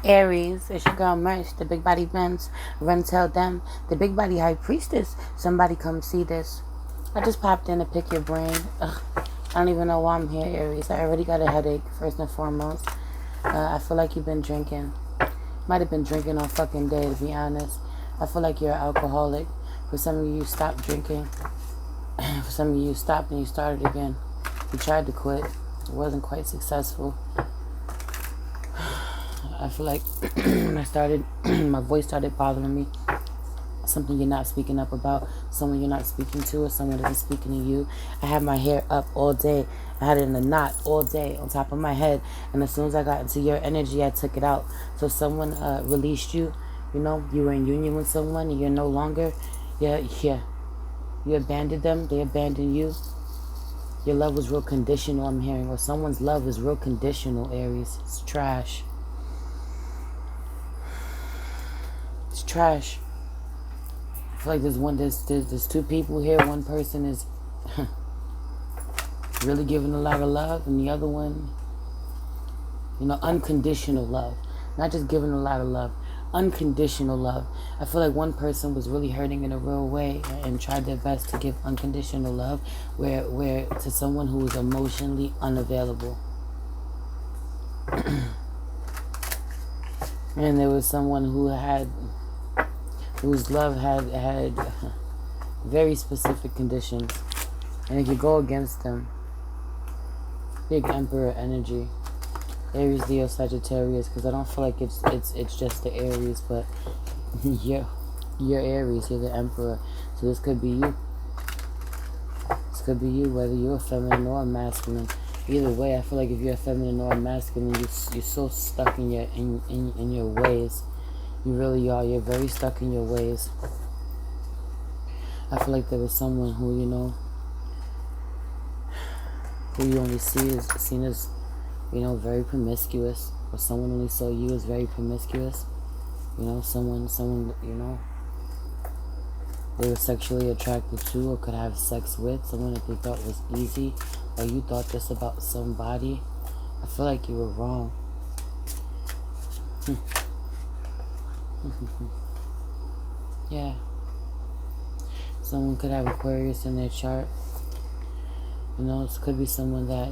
Aries, it's your girl Merch, the big body Benz. Run tell them, the big body high priestess. Somebody come see this. I just popped in to pick your brain. Ugh, I don't even know why I'm here, Aries. I already got a headache, first and foremost. I feel like you've been drinking. Might have been drinking all fucking day, to be honest. I feel like you're an alcoholic. For some of you, stopped drinking. For some of you, stopped and you started again. You tried to quit. It wasn't quite successful. I feel like when I started, my voice started bothering me. Something you're not speaking up about, someone you're not speaking to, or someone that is speaking to you. I had my hair up all day. I had it in a knot all day on top of my head. And as soon as I got into your energy, I took it out. So someone released you. You know, you were in union with someone and you're no longer. Yeah. You abandoned them. They abandoned you. Your love was real conditional, I'm hearing. Or someone's love is real conditional, Aries. It's trash. It's trash. I feel like there's two people here. One person is really giving a lot of love, and the other one, unconditional love. Not just giving a lot of love, unconditional love. I feel like one person was really hurting in a real way and tried their best to give unconditional love, where to someone who was emotionally unavailable. And there was someone whose love had very specific conditions. And if you go against them, big Emperor energy. Aries, Leo, Sagittarius, because I don't feel like it's just the Aries, but you're Aries, you're the Emperor. So this could be you. This could be you, whether you're a feminine or a masculine. Either way, I feel like if you're a feminine or a masculine, you're so stuck in your ways. You really are. You're very stuck in your ways. I feel like there was someone who you only seen as, very promiscuous, or someone only saw you as very promiscuous. Someone, they were sexually attracted to or could have sex with, someone that they thought was easy, or you thought this about somebody. I feel like you were wrong. Yeah. Someone could have Aquarius in their chart. This could be someone that,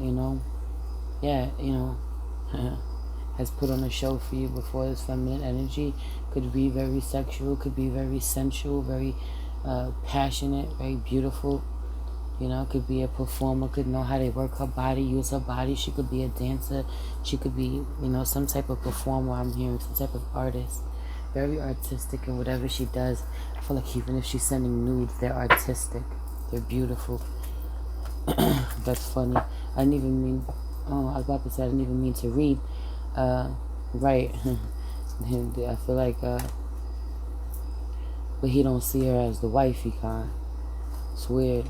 has put on a show for you before. This feminine energy could be very sexual, could be very sensual, very passionate, very beautiful. Could be a performer, could know how to work her body, use her body. She could be a dancer. She could be, some type of performer, I'm hearing, some type of artist. Very artistic in whatever she does. I feel like even if she's sending nudes, they're artistic. They're beautiful. That's funny. I didn't even mean... Oh, I was about to say I didn't even mean to read. Right. I feel like... But he don't see her as the wifey kind. It's weird.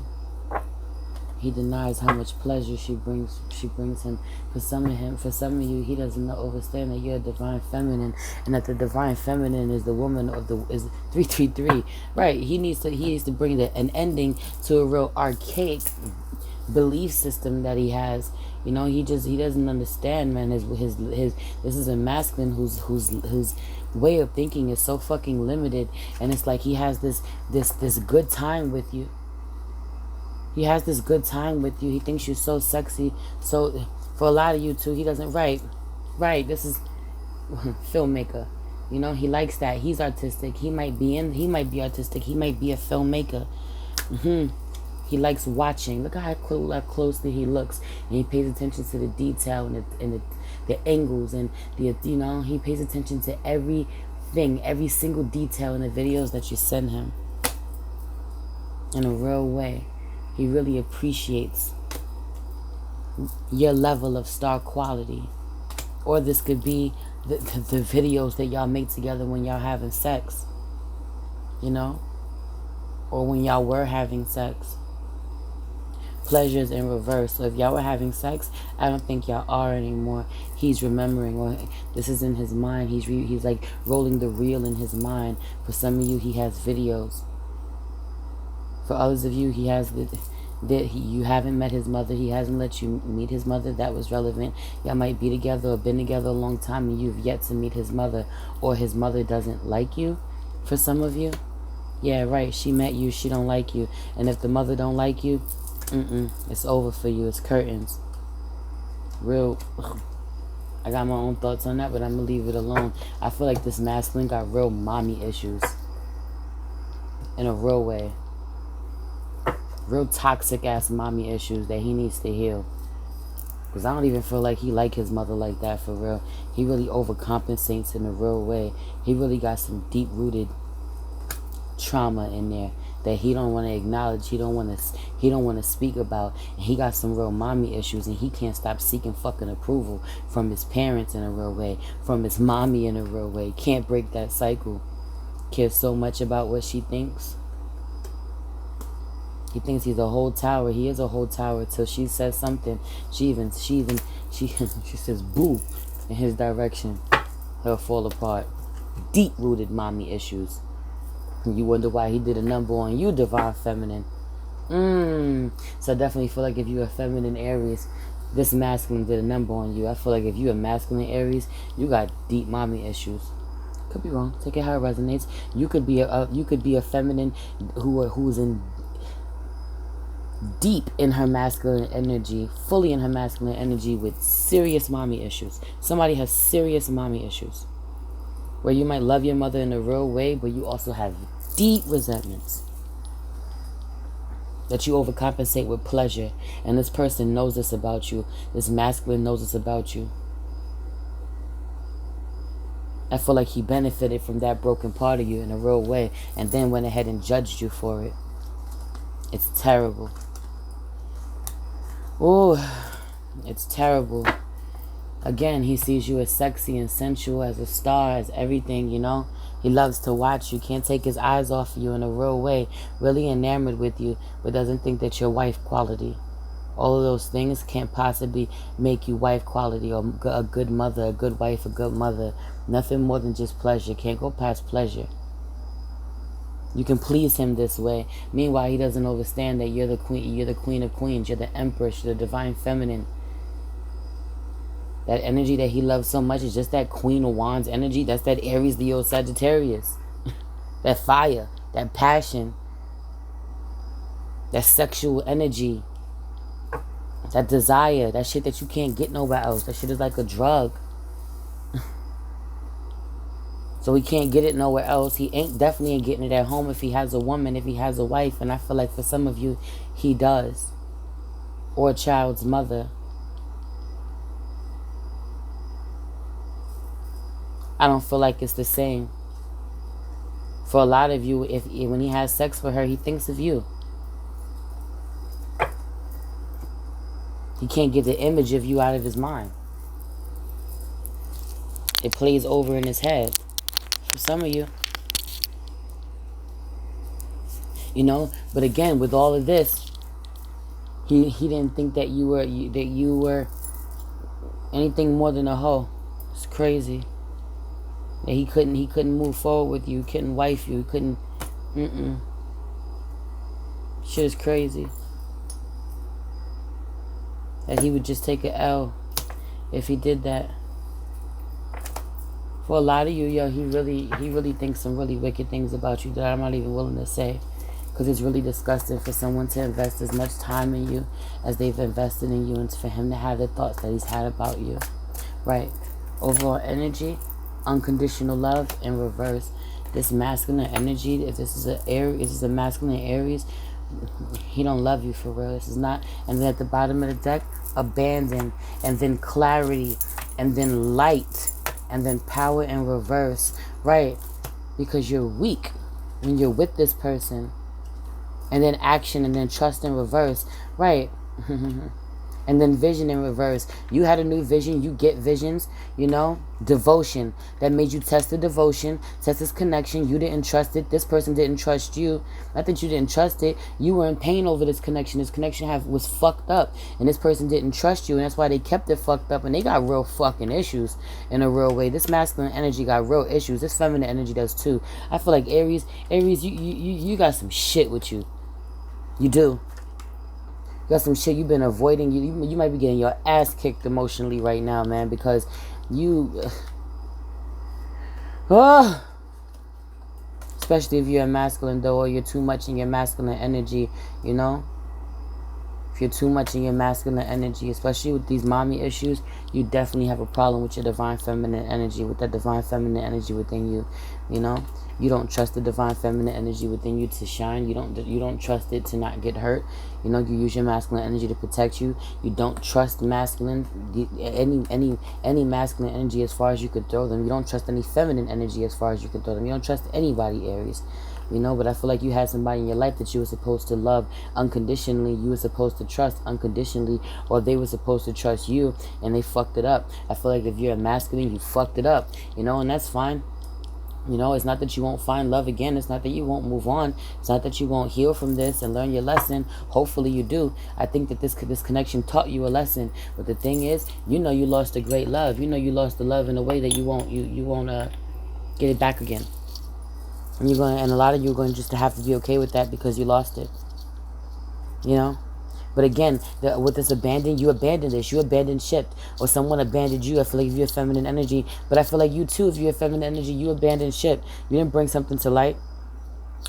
He denies how much pleasure she brings him. For some of you, he doesn't understand that you're a divine feminine, and that the divine feminine is the woman is 333. Right. He needs to bring an ending to a real archaic belief system that he has. He doesn't understand, man. His this is a masculine whose way of thinking is so fucking limited, and it's like he has this good time with you. He has this good time with you. He thinks you're so sexy. So for a lot of you too, he doesn't. Right. This is filmmaker. He likes that. He's artistic. He might be artistic. He might be a filmmaker. He likes watching. Look how closely he looks, and he pays attention to the detail and the angles, and he pays attention to everything, every single detail in the videos that you send him. In a real way. He really appreciates your level of star quality. Or this could be the videos that y'all make together when y'all having sex. Or when y'all were having sex. Pleasures in reverse. So if y'all were having sex, I don't think y'all are anymore. He's remembering, or this is in his mind. He's like rolling the reel in his mind. For some of you, he has videos. For others of you, he has You haven't met his mother. He hasn't let you meet his mother. That was relevant. Y'all might be together or been together a long time and you've yet to meet his mother, or his mother doesn't like you. For some of you, yeah, right. She met you. She don't like you. And if the mother don't like you, it's over for you. It's curtains. Real. I got my own thoughts on that, but I'm gonna leave it alone. I feel like this masculine got real mommy issues. In a real way. Real toxic ass mommy issues that he needs to heal. Because I don't even feel like he like his mother like that for real. He really overcompensates in a real way. He really got some deep rooted trauma in there that he don't want to acknowledge. He don't want to speak about. And he got some real mommy issues, and he can't stop seeking fucking approval from his parents in a real way, from his mommy in a real way. Can't break that cycle. Cares so much about what she thinks. He thinks he's a whole tower. He is a whole tower till she says something. She says boo in his direction. He'll fall apart. Deep rooted mommy issues. And you wonder why he did a number on you, divine feminine. So I definitely feel like if you're a feminine Aries, this masculine did a number on you. I feel like if you're a masculine Aries, you got deep mommy issues. Could be wrong. Take it how it resonates. You could be a feminine who's in deep in her masculine energy, fully in her masculine energy with serious mommy issues. Somebody has serious mommy issues. Where you might love your mother in a real way, but you also have deep resentments. That you overcompensate with pleasure. And this person knows this about you. This masculine knows this about you. I feel like he benefited from that broken part of you in a real way, and then went ahead and judged you for it. It's terrible. Oh, it's terrible. Again, he sees you as sexy and sensual, as a star, as everything, you know. He loves to watch you, can't take his eyes off of you in a real way. Really enamored with you, but doesn't think that you're wife quality. All of those things can't possibly make you wife quality or a good mother, a good wife, a good mother. Nothing more than just pleasure. Can't go past pleasure. You can please him this way. Meanwhile, he doesn't understand that you're the queen of queens, you're the empress, you're the divine feminine. That energy that he loves so much is just that Queen of Wands energy. That's that Aries, Leo, Sagittarius. That fire, that passion, that sexual energy, that desire, that shit that you can't get nowhere else. That shit is like a drug. So he can't get it nowhere else. He definitely ain't getting it at home if he has a woman, if he has a wife. And I feel like for some of you, he does. Or a child's mother. I don't feel like it's the same. For a lot of you, when he has sex with her, he thinks of you. He can't get the image of you out of his mind. It plays over in his head. For some of you. You know, but again, with all of this, he didn't think that you were anything more than a hoe. It's crazy. That he couldn't move forward with you, he couldn't wife you, he couldn't shit is crazy. That he would just take an L if he did that. For a lot of you, yo, he really thinks some really wicked things about you that I'm not even willing to say. Because it's really disgusting for someone to invest as much time in you as they've invested in you, and for him to have the thoughts that he's had about you. Right. Overall energy, unconditional love in reverse. This masculine energy, if this is a masculine Aries, he don't love you for real. This is not. And then at the bottom of the deck, abandon, and then clarity, and then light, and then power in reverse. Right. Because you're weak when you're with this person. And then action, and then trust in reverse. Right. And then vision in reverse. You had a new vision. You get visions. You know. Devotion. That made you test the devotion. Test this connection. You didn't trust it. This person didn't trust you. Not that you didn't trust it. You were in pain over this connection. This connection was fucked up. And this person didn't trust you. And that's why they kept it fucked up. And they got real fucking issues in a real way. This masculine energy got real issues. This feminine energy does too. I feel like Aries, you got some shit with you. You do. got some shit you've been avoiding. You might be getting your ass kicked emotionally right now, man, because you... especially if you're a masculine, though, or you're too much in your masculine energy, you know? If you're too much in your masculine energy, especially with these mommy issues, you definitely have a problem with your divine feminine energy, with that divine feminine energy within you, you know? You don't trust the divine feminine energy within you to shine. You don't trust it to not get hurt. You know, you use your masculine energy to protect you. You don't trust masculine, any masculine energy as far as you could throw them. You don't trust any feminine energy as far as you could throw them. You don't trust anybody, Aries. You know, but I feel like you had somebody in your life that you were supposed to love unconditionally. You were supposed to trust unconditionally, or they were supposed to trust you, and they fucked it up. I feel like if you're a masculine, you fucked it up. You know, and that's fine. You know, it's not that you won't find love again. It's not that you won't move on. It's not that you won't heal from this and learn your lesson. Hopefully you do. I think that this connection taught you a lesson. But the thing is, you know you lost a great love. You know you lost the love in a way that you won't get it back again. And a lot of you are going just to have to be okay with that because you lost it. You know? But again, with this abandon, you abandoned this. You abandoned ship. Or someone abandoned you. I feel like if you're feminine energy. But I feel like you too, if you're feminine energy, you abandoned ship. You didn't bring something to light.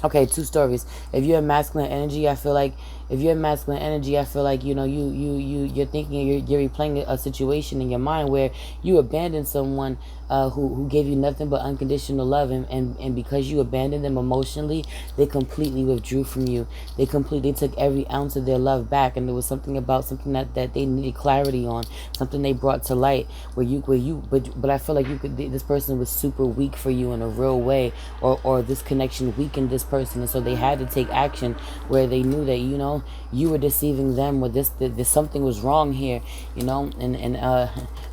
Okay, 2 stories. If you're a masculine energy, I feel like you know, you're thinking, you're replaying a situation in your mind where you abandoned someone who gave you nothing but unconditional love, and because you abandoned them emotionally, they completely withdrew from you. They took every ounce of their love back, and there was something that they needed clarity on, something they brought to light but I feel like this person was super weak for you in a real way, or this connection weakened this person, and so they had to take action where they knew that, you know, you were deceiving them, or this something was wrong here, you know, and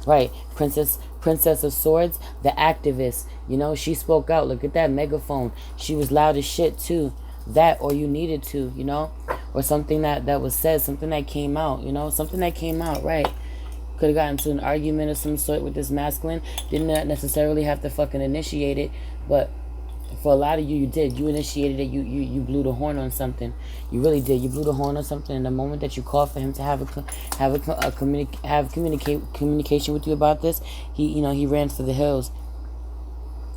right, Princess of Swords, the activist, you know, she spoke out. Look at that megaphone. She was loud as shit too. That, or you needed to, you know, or something that was said, something that came out, you know, something that came out, right? Could have gotten into an argument of some sort with this masculine. Didn't necessarily have to fucking initiate it, but for a lot of you, you did. You initiated it. You blew the horn on something. You really did. You blew the horn on something. And the moment that you called for him to communication with you about this, he ran for the hills.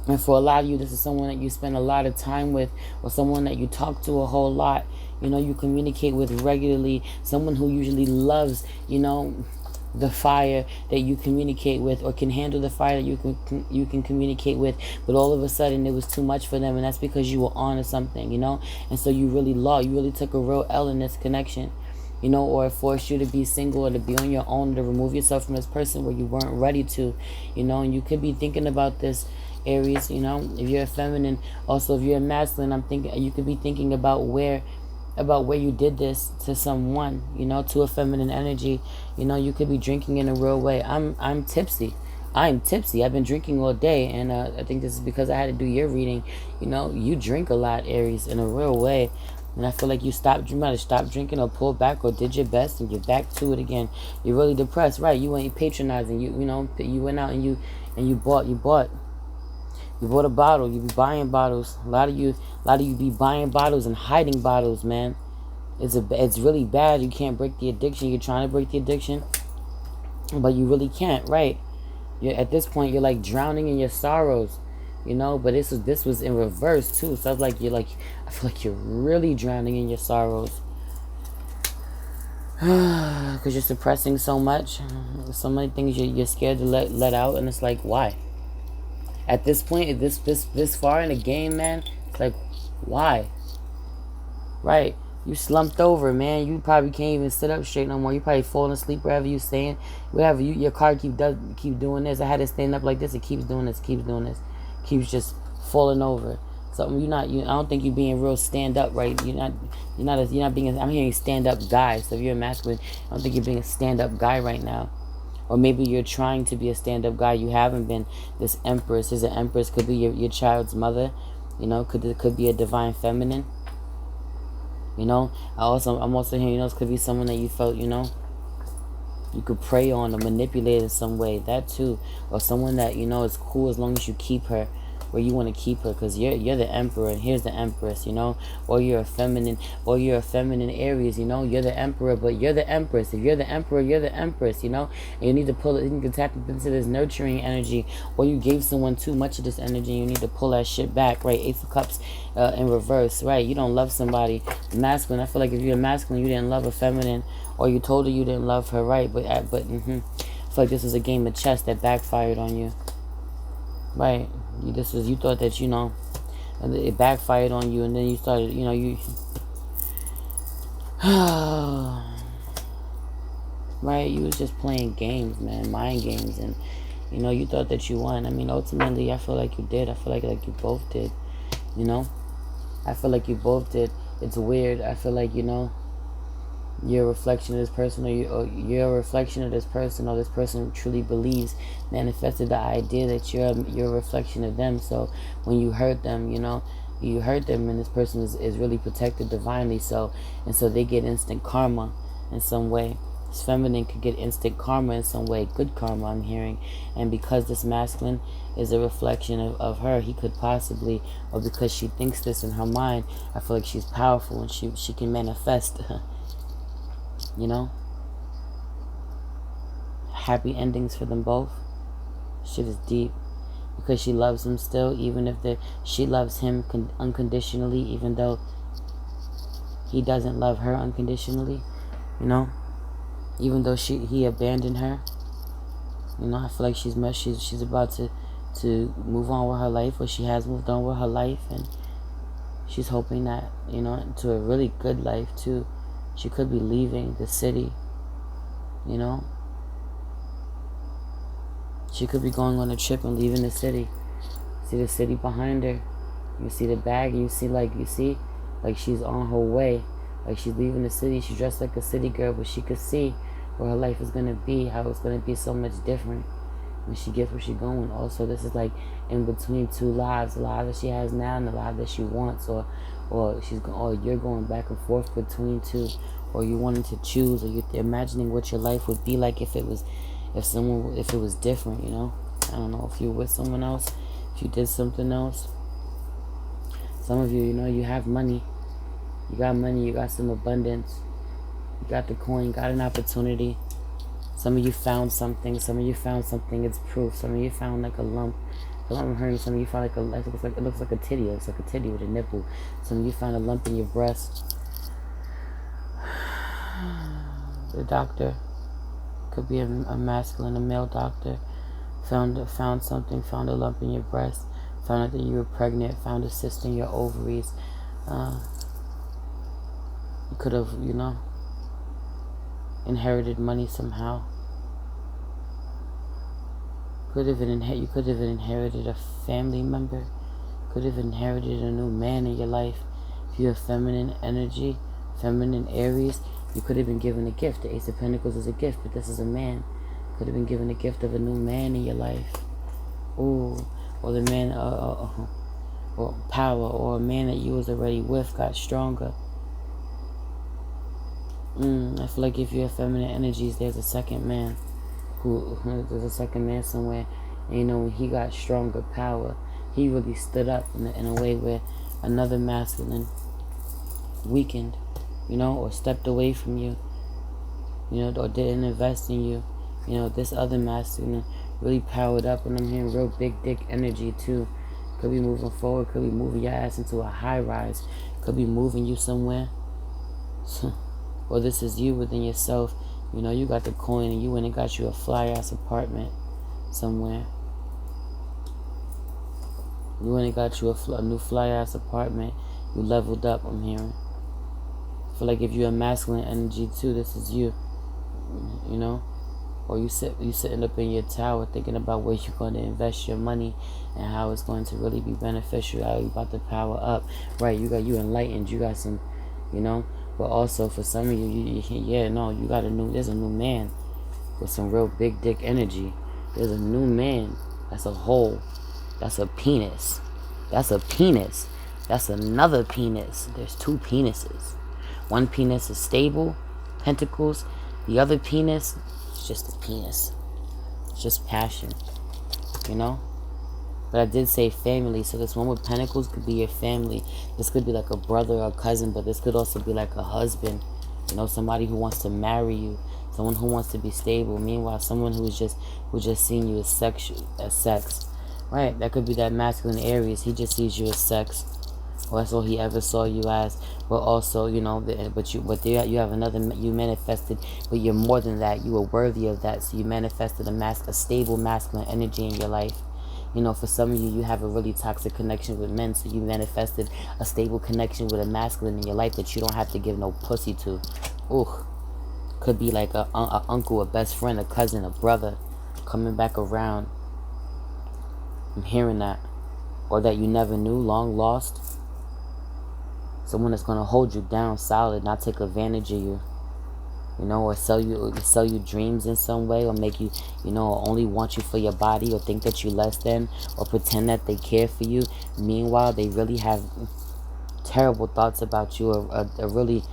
And for a lot of you, this is someone that you spend a lot of time with, or someone that you talk to a whole lot. You know, you communicate with regularly. Someone who usually loves, you know, the fire that you communicate with, or can handle the fire that you can communicate with, but all of a sudden it was too much for them, and that's because you were on to something, you know, and so you really took a real L in this connection, you know, or it forced you to be single, or to be on your own, to remove yourself from this person where you weren't ready to, you know. And you could be thinking about this, Aries, you know, if you're a feminine. Also, if you're a masculine, I'm thinking you could be thinking about where you did this to someone, you know, to a feminine energy. You know, you could be drinking in a real way. I'm tipsy. I've been drinking all day, and I think this is because I had to do your reading. You know, you drink a lot, Aries, in a real way. And I feel like you might have stopped drinking, or pulled back, or did your best, and you're back to it again. You're really depressed, right? You ain't patronizing. You know, you went out and you bought a bottle. You be buying bottles. A lot of you be buying bottles and hiding bottles, man. It's really bad. You can't break the addiction. You're trying to break the addiction, but you really can't, right? At this point, you're like drowning in your sorrows, you know. But this was in reverse too. So I feel like you're really drowning in your sorrows because you're suppressing so much, so many things you're scared to let out, and it's like, why? At this point, this far in the game, man, it's like, why? Right? You slumped over, man. You probably can't even sit up straight no more. You probably falling asleep wherever you staying. Whatever, your car keep doing this. I had to stand up like this. It keeps doing this. Keeps just falling over. So I don't think you're being real stand up, right? You're not being. I'm hearing stand up guy. So if you're a masculine, I don't think you're being a stand up guy right now. Or maybe you're trying to be a stand-up guy. You haven't been. This Empress is an Empress. Could be your child's mother. You know, could be a divine feminine. You know, I'm also hearing, you know, this could be someone that you felt, you know, you could prey on or manipulate in some way. That too. Or someone that, you know, is cool as long as you keep her. where you want to keep her, because you're the emperor and here's the empress, you know, or you're a feminine Aries, you know, you're the emperor, but you're the empress. If you're the emperor, you're the empress, you know, and you need to pull it, you can tap into this nurturing energy, or you gave someone too much of this energy, you need to pull that shit back, right? Ace of Cups in reverse, right? You don't love somebody masculine. I feel like if you're masculine, you didn't love a feminine, or you told her you didn't love her, right? But I feel like this was a game of chess that backfired on you, right? You thought that, you know, it backfired on you, and then you started, you know, right? You was just playing games, man, mind games, and you know, you thought that you won. I mean, ultimately, I feel like you did. I feel like you both did, you know. I feel like you both did. It's weird. I feel like, you know, you're a reflection of this person, or you're a reflection of this person, or this person truly believes, manifested the idea that you're a reflection of them. So when you hurt them, you know, you hurt them, and this person is really protected divinely. So they get instant karma in some way. This feminine could get instant karma in some way, good karma, I'm hearing. And because this masculine is a reflection of her, he could possibly, or because she thinks this in her mind, I feel like she's powerful and she can manifest, you know, happy endings for them both. Shit is deep. Because she loves him still, even if she loves him unconditionally, even though he doesn't love her unconditionally, you know. Even though he abandoned her, you know, I feel like she's about to move on with her life, or she has moved on with her life, and she's hoping that, you know, to a really good life too. She could be leaving the city, you know. She could be going on a trip and leaving the city. See the city behind her. You see the bag, and you see like she's on her way. Like she's leaving the city. She's dressed like a city girl, but she could see where her life is going to be, how it's going to be so much different when she gets where she's going. Also, this is like in between two lives, the life that she has now and the life that she wants, or you're going back and forth between two, or you wanting to choose, or you're imagining what your life would be like if it was different, you know. I don't know, if you're with someone else, if you did something else. Some of you, you know, you have money. You got money, you got some abundance. You got the coin, you got an opportunity. Some of you found something. It's proof. Some of you found like a lump. I'm hearing some of you found it looks like a titty. It looks like a titty with a nipple. Some of you found a lump in your breast. The doctor could be a masculine, a male doctor. Found something, found a lump in your breast, found out that you were pregnant, found a cyst in your ovaries. You could have, you know, inherited money somehow. You could have inherited a family member. Could have inherited a new man in your life. If you have feminine energy, feminine Aries, you could have been given a gift. The Ace of Pentacles is a gift, but this is a man. Could have been given a gift of a new man in your life. Ooh, or the man, or power, or a man that you was already with got stronger. I feel like if you have feminine energies, there's a second man. There's a second man somewhere. And you know, when he got stronger power, he really stood up in a way where another masculine weakened, you know, or stepped away from you, you know, or didn't invest in you. You know, this other masculine really powered up, and I'm hearing real big dick energy too. Could be moving forward, could be moving your ass into a high rise, could be moving you somewhere. Or this is you within yourself. You know, you got the coin and you went and got you a fly-ass apartment somewhere. You went and got you a new fly-ass apartment. You leveled up, I'm hearing. I feel like if you're a masculine energy too, this is you. You know? Or you sitting up in your tower thinking about where you're going to invest your money and how it's going to really be beneficial, how you about to power up. Right, you enlightened, you got some, you know. But also for some of you, there's a new man with some real big dick energy. There's a new man. That's a hole. That's a penis. That's a penis. That's another penis. There's two penises. One penis is stable, pentacles. The other penis is just a penis. It's just passion. You know? But I did say family, so this one with pentacles could be your family. This could be like a brother or a cousin, but this could also be like a husband. You know, somebody who wants to marry you, someone who wants to be stable. Meanwhile, someone who's just seeing you as sex. Right? That could be that masculine Aries. He just sees you as sex. Well, that's all he ever saw you as. But also, you know, you have another, you manifested, but you're more than that. You were worthy of that. So you manifested a stable masculine energy in your life. You know, for some of you, you have a really toxic connection with men, so you manifested a stable connection with a masculine in your life that you don't have to give no pussy to. Ooh. Could be like a uncle, a best friend, a cousin, a brother coming back around. I'm hearing that. Or that you never knew, long lost. Someone that's going to hold you down solid, not take advantage of you. You know, or sell you dreams in some way, or make you, you know, or only want you for your body, or think that you less than, or pretend that they care for you. Meanwhile, they really have terrible thoughts about you, or a really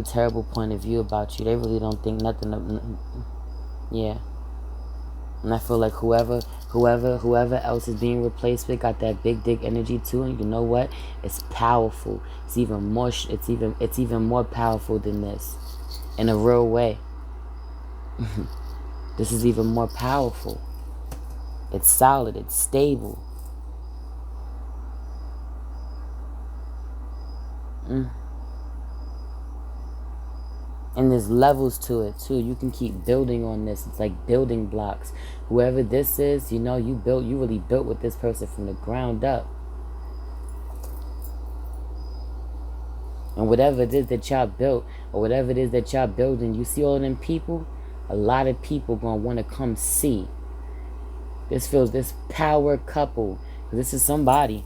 terrible point of view about you. They really don't think nothing of, yeah. And I feel like whoever else is being replaced with got that big dick energy too, and you know what? It's powerful. It's even more powerful than this. In a real way. This is even more powerful. It's solid. It's stable. And there's levels to it too. You can keep building on this. It's like building blocks. Whoever this is, you know, you really built with this person from the ground up. And whatever it is that y'all built, or whatever it is that y'all building, you see all of them people, a lot of people gonna want to come see. This power couple. This is somebody.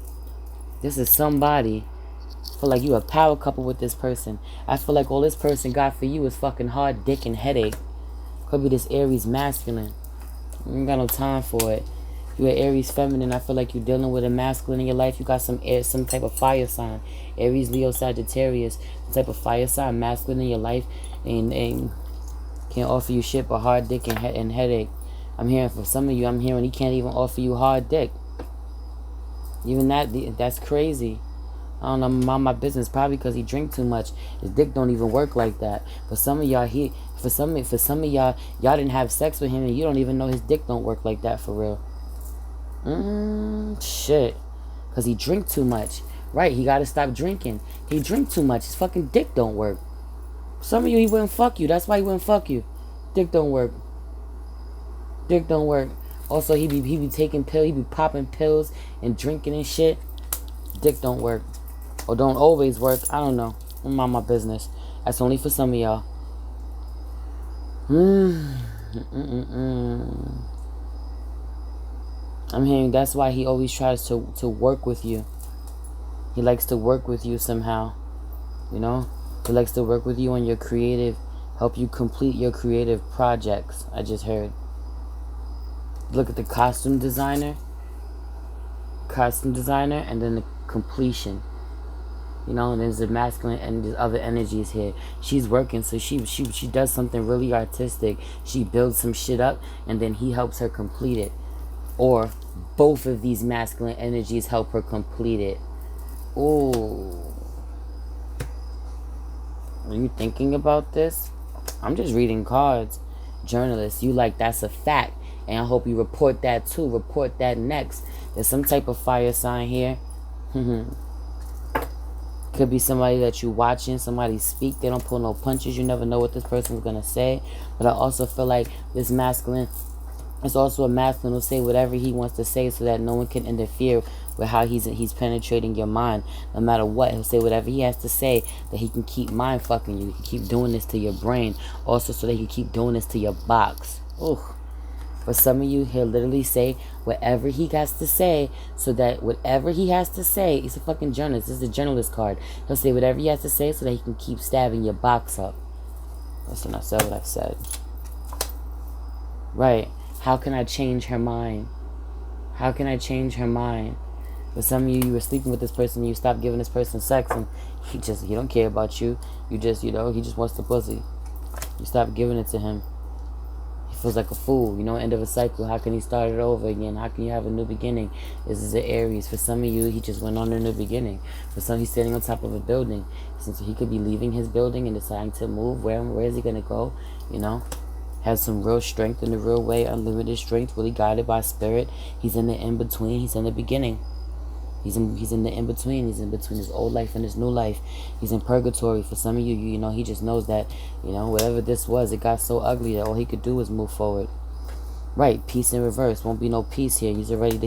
I feel like you a power couple with this person. I feel like all this person got for you is fucking hard dick and headache. Could be this Aries masculine. You ain't got no time for it. You an Aries feminine. I feel like you're dealing with a masculine in your life. You got some type of fire sign. Aries, Leo, Sagittarius. Some type of fire sign, masculine in your life. And can't offer you shit but hard dick and headache. I'm hearing for some of you, he can't even offer you hard dick. Even that's crazy. I don't know, I'm on my business. Probably because he drink too much. His dick don't even work like that. For some of y'all, for some of y'all didn't have sex with him and you don't even know his dick don't work like that for real. Shit. Because he drink too much. Right, he got to stop drinking. He drink too much. His fucking dick don't work. Some of you, he wouldn't fuck you. That's why he wouldn't fuck you. Dick don't work. Dick don't work. Also, he be taking pills. He be popping pills and drinking and shit. Dick don't work. Or don't always work. I don't know. I'm on my business. That's only for some of y'all. I'm hearing that's why he always tries to work with you. He likes to work with you somehow. You know? He likes to work with you on your creative, help you complete your creative projects. I just heard. Look at the costume designer, and then the completion. You know, and there's the masculine and there's other energies here. She's working, so she does something really artistic. She builds some shit up, and then he helps her complete it. Or both of these masculine energies help her complete it. Ooh. Are you thinking about this? I'm just reading cards. Journalists, you like that's a fact. And I hope you report that too. Report that next. There's some type of fire sign here. Could be somebody that you watching, somebody speak. They don't pull no punches. You never know what this person's going to say. But I also feel like this masculine, it's also a masculine who'll say whatever he wants to say so that no one can interfere with how he's penetrating your mind. No matter what, he'll say whatever he has to say that he can keep mind fucking you. He can keep doing this to your brain. Also so that he can keep doing this to your box. Ooh. For some of you, he'll literally say whatever he has to say so that whatever he has to say, he's a fucking journalist. This is a journalist card. He'll say whatever he has to say so that he can keep stabbing your box up. Listen, I said what I said. Right. How can I change her mind? How can I change her mind? For some of you, you were sleeping with this person, you stopped giving this person sex, and he don't care about you. You just, he just wants the pussy. You stopped giving it to him. feels like a fool, you know, end of a cycle. How can he start it over again? How can you have a new beginning? This is an Aries. For some of you, he just went on a new beginning. For some, he's standing on top of a building. Since he could be leaving his building and deciding to move. Where is he going to go? You know, has some real strength in the real way, unlimited strength, really guided by spirit. He's in the in-between. He's in the beginning. He's in the in-between. He's in between his old life and his new life. He's in purgatory. For some of you, you know, he just knows that, you know, whatever this was, it got so ugly that all he could do was move forward. Right, peace in reverse. Won't be no peace here. He's already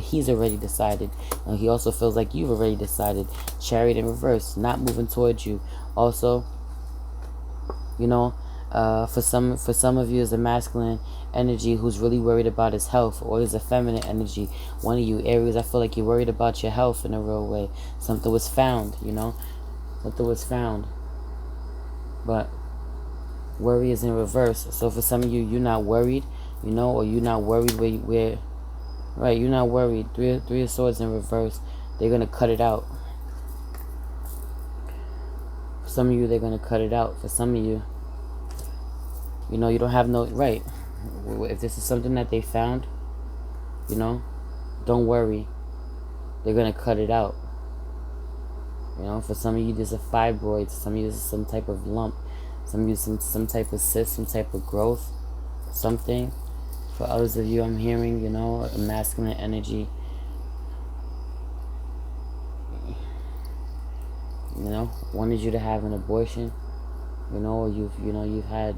decided. He also feels like you've already decided. Chariot in reverse, not moving towards you. Also, you know, for some of you is a masculine energy who's really worried about his health, or is a feminine energy. One of you Aries, I feel like you're worried about your health in a real way. Something was found, you know, something was found, but worry is in reverse. So for some of you, you're not worried, you know, or you're not worried where right, you're not worried. Three of Swords in reverse. They're gonna cut it out. For some of you, they're gonna cut it out. For some of you, you know, you don't have no right. If this is something that they found, you know, don't worry. They're gonna cut it out. You know, for some of you, there's a fibroid. Some of you, there's some type of lump. Some of you, some type of cyst, some type of growth, something. For others of you, I'm hearing, you know, a masculine energy. You know, wanted you to have an abortion. You know, or you've had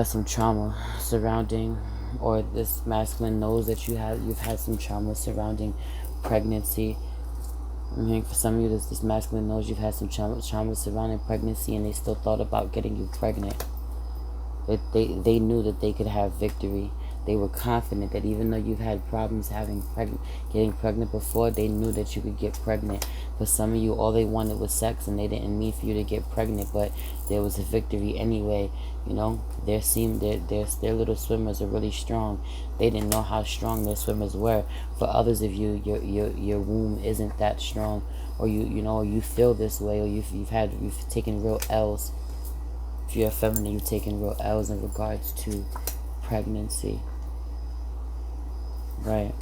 some trauma surrounding, or this masculine knows that you've had some trauma surrounding pregnancy. I'm hearing for some of you, this masculine knows you've had some trauma surrounding pregnancy, and they still thought about getting you pregnant. They knew that they could have victory. They were confident that even though you've had problems getting pregnant before, they knew that you could get pregnant. For some of you, all they wanted was sex, and they didn't mean for you to get pregnant, but there was a victory anyway. You know, their little swimmers are really strong. They didn't know how strong their swimmers were. For others of you, your womb isn't that strong, or you feel this way, or you've taken real L's. If you're feminine, you've taken real L's in regards to pregnancy. Right.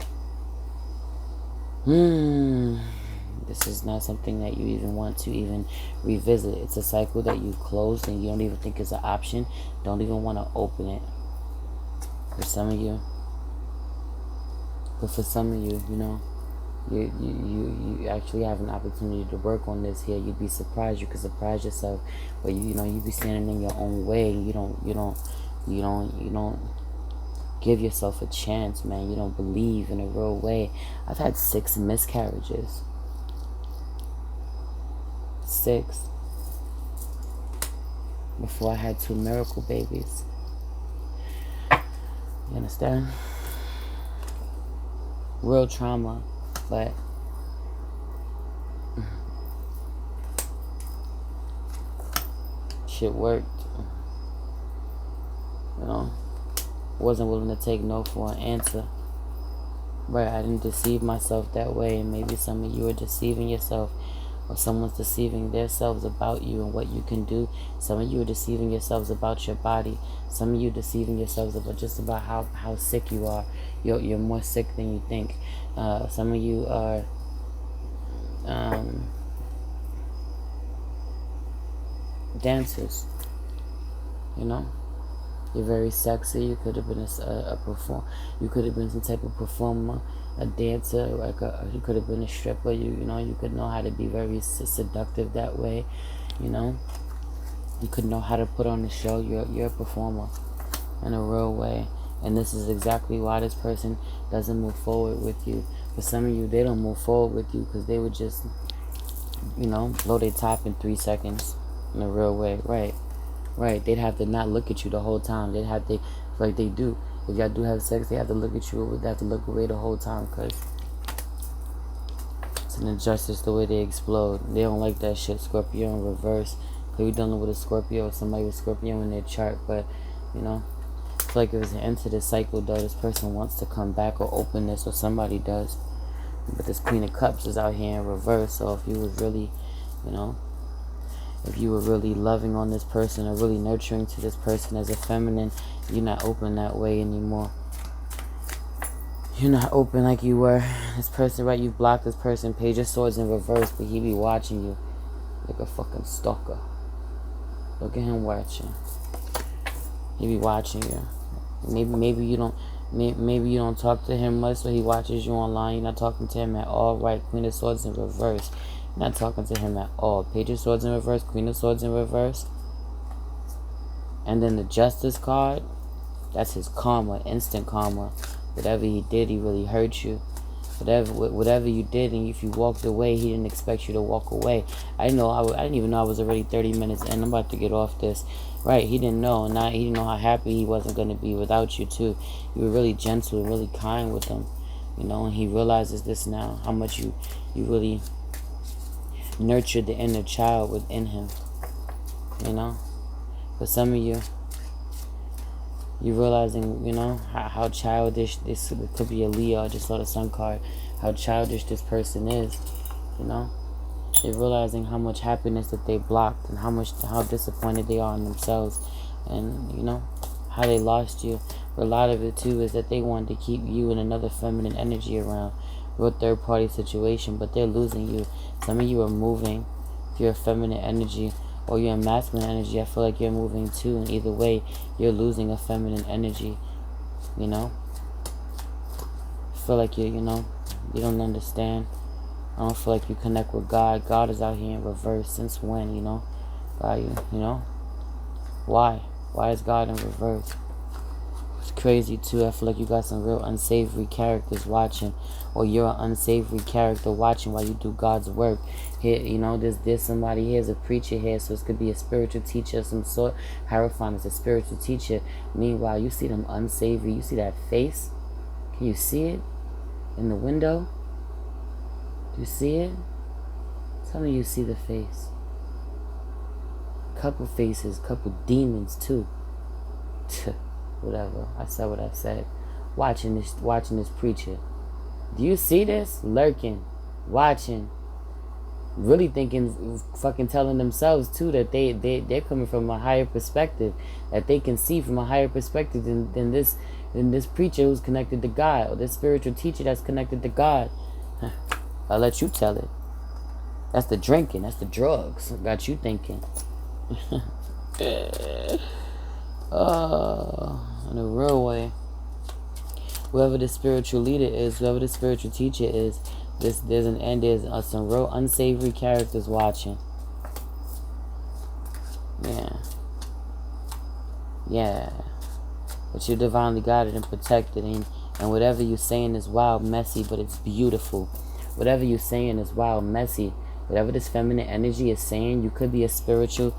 This is not something that you even want to even revisit. It's a cycle that you closed and you don't even think is an option. Don't even want to open it. For some of you. But for some of you, you know, you actually have an opportunity to work on this here. You'd be surprised. You could surprise yourself. But you'd be standing in your own way. You don't give yourself a chance, man. You don't believe in a real way. I've had 6 miscarriages. 6. Before I had 2 miracle babies. You understand? Real trauma, but shit worked. You know, wasn't willing to take no for an answer. Right, I didn't deceive myself that way, and maybe some of you are deceiving yourself, or someone's deceiving themselves about you and what you can do. Some of you are deceiving yourselves about your body. Some of you are deceiving yourselves about how sick you are. You're more sick than you think. Some of you are dancers. You know, you're very sexy. You could have been a performer. You could have been some type of performer, a dancer, you could have been a stripper. You could know how to be very seductive that way. You know, you could know how to put on a show. You're a performer in a real way, and this is exactly why this person doesn't move forward with you. For some of you, they don't move forward with you because they would just, blow their top in 3 seconds in a real way. Right. They'd have to not look at you the whole time. They'd have to, like they do. If y'all do have sex, they have to look at you. They have to look away the whole time because it's an injustice the way they explode. They don't like that shit. Scorpio in reverse. Because we dealing with a Scorpio or somebody with Scorpio in their chart. But, I feel like if it's an end to this cycle, though, this person wants to come back or open this, or somebody does. But this Queen of Cups is out here in reverse. So if you was really, if you were really loving on this person or really nurturing to this person as a feminine, you're not open that way anymore. You're not open like you were. This person, right, you've blocked this person, Page of Swords in reverse, but he be watching you like a fucking stalker. Look at him watching. He be watching you. Maybe you don't talk to him much, so he watches you online. You're not talking to him at all, right? Queen of Swords in reverse. You're not talking to him at all. Page of Swords in reverse, Queen of Swords in reverse. And then the Justice card, that's his karma, instant karma. Whatever he did, he really hurt you. Whatever you did, and if you walked away, he didn't expect you to walk away. I didn't even know I was already 30 minutes in. I'm about to get off this. Right, he didn't know. He didn't know how happy he wasn't going to be without you, too. You were really gentle and really kind with him. You know, and he realizes this now, how much you really nurtured the inner child within him. You know? For some of you, you're realizing, you know, how childish this could be. A Leo. I just saw the Sun card. How childish this person is, you know. They're realizing how much happiness that they blocked and how disappointed they are in themselves, and you know how they lost you. But a lot of it too is that they wanted to keep you and another feminine energy around, real third party situation, but they're losing you. Some of you are moving. If you're a feminine energy or you're a masculine energy, I feel like you're moving too, and either way you're losing a feminine energy, you know. I feel like you don't understand. I don't feel like you connect with God. God is out here in reverse. Since when, you know? God, you know? Why? Why is God in reverse? It's crazy too. I feel like you got some real unsavory characters watching, or you're an unsavory character watching while you do God's work. Here, you know, there's somebody here, is a preacher here, so it could be a spiritual teacher of some sort. Hierophant is a spiritual teacher. Meanwhile, you see them unsavory. You see that face? Can you see it in the window? Do you see it? Tell me you see the face. Couple faces, couple demons too. Whatever. I said what I said. Watching this preacher. Do you see this? Lurking, watching, really thinking, fucking telling themselves too that they're coming from a higher perspective, that they can see from a higher perspective than this preacher who's connected to God, or this spiritual teacher that's connected to God. I'll let you tell it. That's the drinking. That's the drugs. Got you thinking. In a real way. Whoever the spiritual leader is, whoever the spiritual teacher is, there's some real unsavory characters watching. Yeah. But you're divinely guided and protected, and whatever you're saying is wild, messy, but it's beautiful. Whatever you're saying is wild, messy. Whatever this feminine energy is saying, you could be a spiritual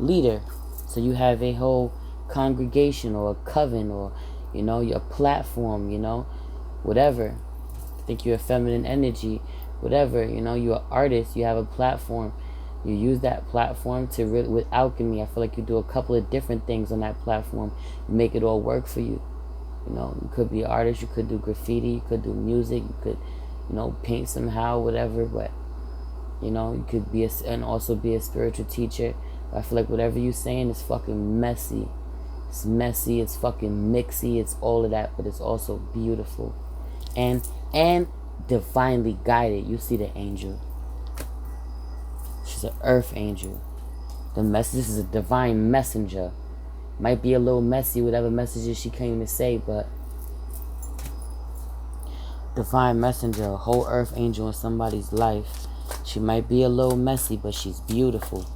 leader. So you have a whole congregation or a coven, or, you know, your platform, you know, whatever. I think you're a feminine energy, whatever, you know, you're an artist, you have a platform. You use that platform to with alchemy. I feel like you do a couple of different things on that platform. You make it all work for you. You know, you could be an artist, you could do graffiti, you could do music, you could, you know, paint somehow, whatever, but, you know, you could be and also be a spiritual teacher. I feel like whatever you're saying is fucking messy. It's messy, it's fucking mixy, it's all of that, but it's also beautiful. And divinely guided. You see the angel. She's an earth angel. This is a divine messenger. Might be a little messy, whatever messages she came to say, but divine messenger, a whole earth angel in somebody's life. She might be a little messy, but she's beautiful.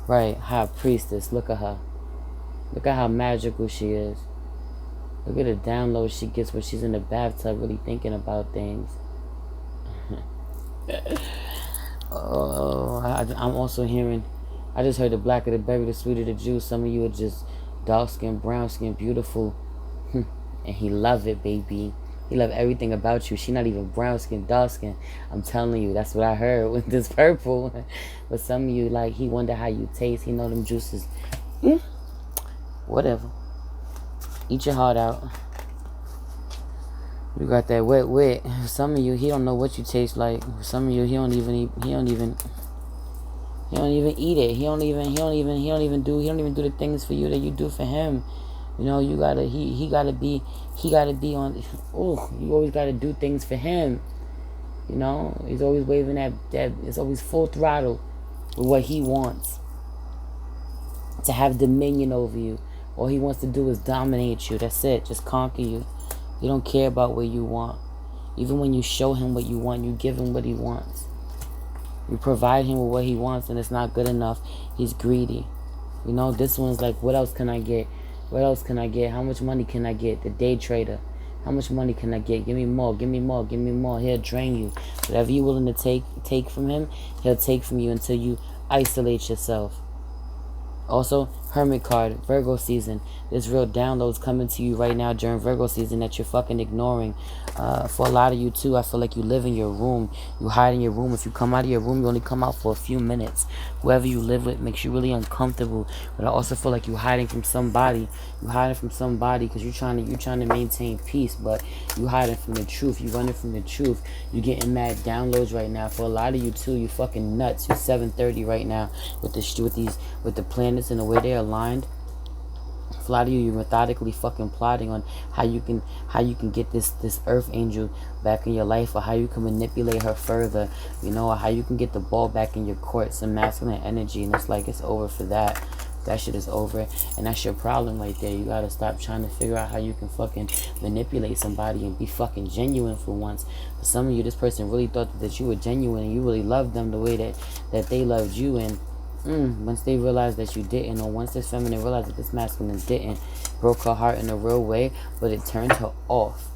Right, high priestess, look at her. Look at how magical she is. Look at the download she gets when she's in the bathtub really thinking about things. I'm also hearing, I just heard the blacker the berry, the sweeter the juice. Some of you are just dark skin, brown skin, beautiful. And he love it, baby. He love everything about you. She not even brown skin, dark skin. I'm telling you, that's what I heard with this purple. But some of you, like, he wonder how you taste. He know them juices. Whatever. Eat your heart out. You got that wet. Some of you, he don't know what you taste like. Some of you, he don't even He don't even eat it. He don't even do the things for you that you do for him. You know, you gotta he gotta be on. Oh, you always gotta do things for him. You know, he's always waving that it's always full throttle with what he wants, to have dominion over you. All he wants to do is dominate you. That's it. Just conquer you. He don't care about what you want. Even when you show him what you want, you give him what he wants. You provide him with what he wants, and it's not good enough. He's greedy. You know, this one's like, what else can I get? What else can I get? How much money can I get? The day trader. How much money can I get? Give me more. Give me more. Give me more. He'll drain you. Whatever you're willing to take from him, he'll take from you until you isolate yourself. Also, Hermit card, Virgo season. There's real downloads coming to you right now during Virgo season that you're fucking ignoring. For a lot of you too, I feel like you live in your room. You hide in your room. If you come out of your room, you only come out for a few minutes. Whoever you live with makes you really uncomfortable. But I also feel like you're hiding from somebody. You're hiding from somebody because you're trying to maintain peace, but you hiding from the truth. You running from the truth. You getting mad downloads right now. For a lot of you too, you fucking nuts. You're 730 right now with the planets and the way they're aligned. For a lot of you, you're methodically fucking plotting on how you can get this earth angel back in your life, or how you can manipulate her further, you know, or how you can get the ball back in your court, some masculine energy. And it's like, it's over for that. That shit is over, and that's your problem right there. You gotta stop trying to figure out how you can fucking manipulate somebody and be fucking genuine for once. For some of you, this person really thought that you were genuine and you really loved them the way that they loved you, and once they realized that you didn't, or once this feminine realized that this masculine didn't, broke her heart in a real way, but it turned her off.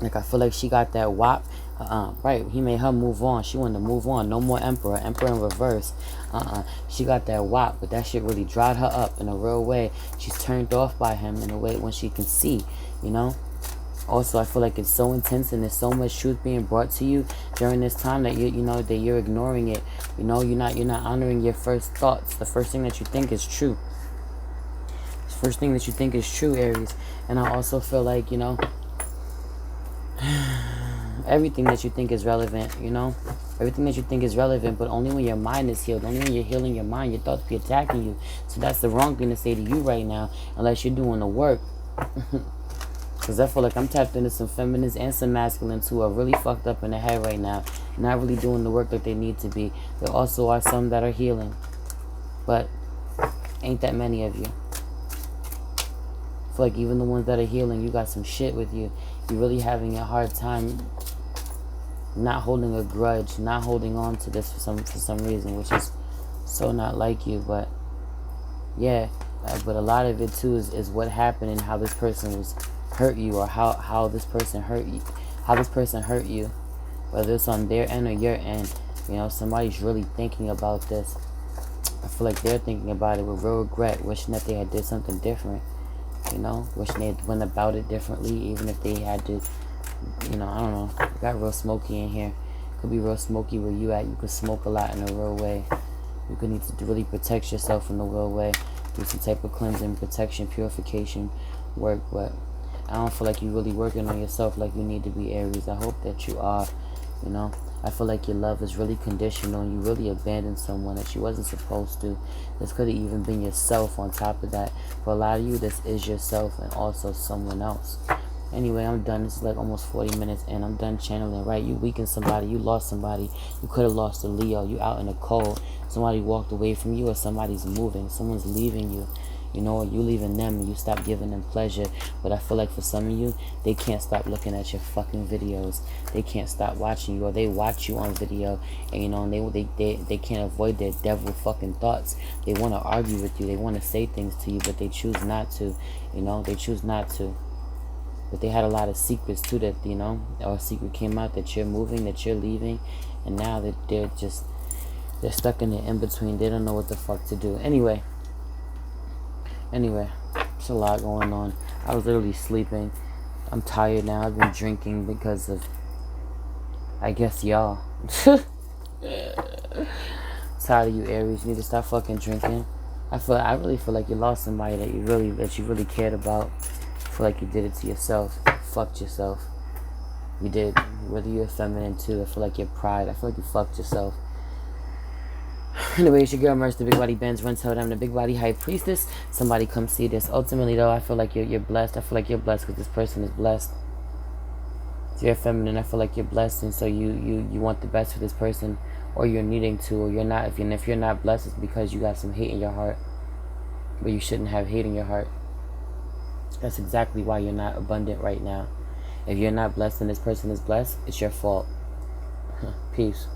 Like, I feel like she got that wop. Right, he made her move on. She wanted to move on. No more emperor in reverse. She got that wop, but that shit really dried her up in a real way. She's turned off by him in a way when she can see, you know. Also, I feel like it's so intense and there's so much truth being brought to you during this time that that you're ignoring it. You know, you're not honoring your first thoughts. The first thing that you think is true. The first thing that you think is true, Aries. And I also feel like, you know, everything that you think is relevant, you know. Everything that you think is relevant, but only when your mind is healed. Only when you're healing your mind, your thoughts be attacking you. So that's the wrong thing to say to you right now, unless you're doing the work. Because I feel like I'm tapped into some feminists and some masculines who are really fucked up in the head right now. Not really doing the work that they need to be. There also are some that are healing. But ain't that many of you. I feel like even the ones that are healing, you got some shit with you. You're really having a hard time not holding a grudge, not holding on to this for some reason, which is so not like you. But yeah, but a lot of it too is what happened and how this person was hurt you, or how this person hurt you, whether it's on their end or your end. You know, somebody's really thinking about this. I feel like they're thinking about it with real regret, wishing that they had did something different, you know, wishing they had went about it differently, even if they had to, you know, I don't know. It got real smoky in here. Could be real smoky where you at. You could smoke a lot in a real way. You could need to really protect yourself in a real way, do some type of cleansing, protection, purification work. But I don't feel like you're really working on yourself like you need to be, Aries. I hope that you are, you know. I feel like your love is really conditional and you really abandoned someone that you wasn't supposed to. This could have even been yourself on top of that. For a lot of you, this is yourself and also someone else. Anyway, I'm done. This is like almost 40 minutes and I'm done channeling, right? You weakened somebody. You lost somebody. You could have lost a Leo. You out in the cold. Somebody walked away from you, or somebody's moving. Someone's leaving you. You know, or you leaving them and you stop giving them pleasure. But I feel like for some of you, they can't stop looking at your fucking videos. They can't stop watching you, or they watch you on video, and you know, and they can't avoid their devil fucking thoughts. They want to argue with you. They want to say things to you, but they choose not to. You know, they choose not to. But they had a lot of secrets too, that, you know, or a secret came out that you're moving, that you're leaving, and now that they're stuck in the in-between. They don't know what the fuck to do. Anyway, it's a lot going on. I was literally sleeping. I'm tired now. I've been drinking because of, I guess, y'all. Tired of you, Aries. You need to stop fucking drinking. I really feel like you lost somebody that you really cared about. I feel like you did it to yourself. Fucked yourself. You did. Whether you're feminine too, I feel like your pride. I feel like you fucked yourself. Anyways, your girl Merch, the Big Body Benz, runs out. I'm the Big Body High Priestess. Somebody come see this. Ultimately, though, I feel like you're blessed. I feel like you're blessed because this person is blessed. If you're feminine, I feel like you're blessed, and so you want the best for this person, or you're needing to, or you're not. If you're not blessed, it's because you got some hate in your heart, but you shouldn't have hate in your heart. That's exactly why you're not abundant right now. If you're not blessed and this person is blessed, it's your fault. Peace.